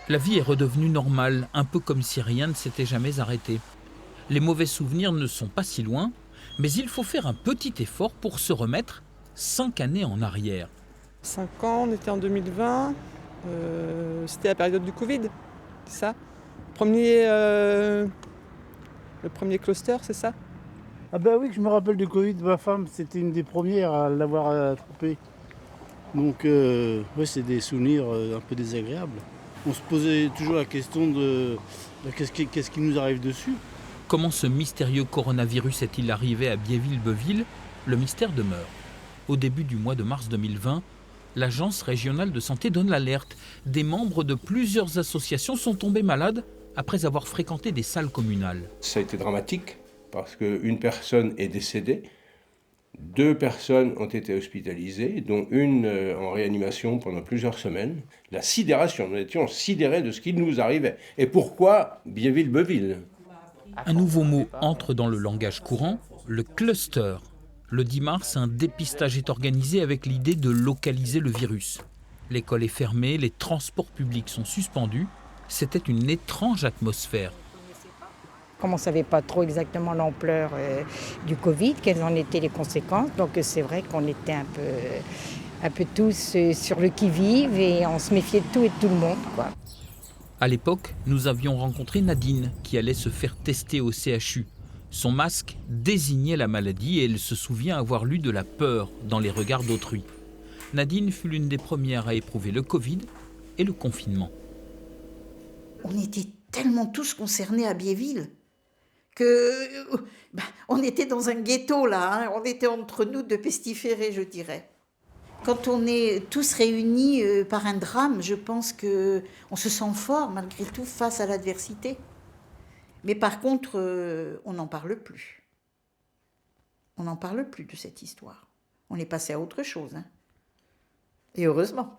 La vie est redevenue normale, un peu comme si rien ne s'était jamais arrêté. Les mauvais souvenirs ne sont pas si loin, mais il faut faire un petit effort pour se remettre 5 années en arrière. 5 ans, on était en 2020. C'était la période du Covid, c'est ça? Premier, le premier cluster, c'est ça? Ah bah oui, que je me rappelle du Covid, ma femme, c'était une des premières à l'avoir attrapé. Donc ouais, c'est des souvenirs un peu désagréables. On se posait toujours la question de qu'est-ce qui nous arrive dessus. Comment ce mystérieux coronavirus est-il arrivé à Biéville-Beuville? Le mystère demeure. Au début du mois de mars 2020, l'Agence régionale de santé donne l'alerte. Des membres de plusieurs associations sont tombés malades après avoir fréquenté des salles communales. Ça a été dramatique parce qu'une personne est décédée, 2 personnes ont été hospitalisées, dont une en réanimation pendant plusieurs semaines. La sidération, nous étions sidérés de ce qui nous arrivait. Et pourquoi Biéville-Beuville? Un nouveau mot entre dans le langage courant, le cluster. Le 10 mars, un dépistage est organisé avec l'idée de localiser le virus. L'école est fermée, les transports publics sont suspendus. C'était une étrange atmosphère. Comme on ne savait pas trop exactement l'ampleur du Covid, quelles en étaient les conséquences, donc c'est vrai qu'on était un peu tous sur le qui-vive et on se méfiait de tout et de tout le monde, quoi. À l'époque, nous avions rencontré Nadine qui allait se faire tester au CHU. Son masque désignait la maladie et elle se souvient avoir lu de la peur dans les regards d'autrui. Nadine fut l'une des premières à éprouver le Covid et le confinement. On était tellement tous concernés à Biéville que on était dans un ghetto là, hein. On était entre nous de pestiférés, je dirais. Quand on est tous réunis par un drame, je pense qu'on se sent fort malgré tout face à l'adversité. Mais par contre, on n'en parle plus. On n'en parle plus de cette histoire. On est passé à autre chose, hein. Et heureusement.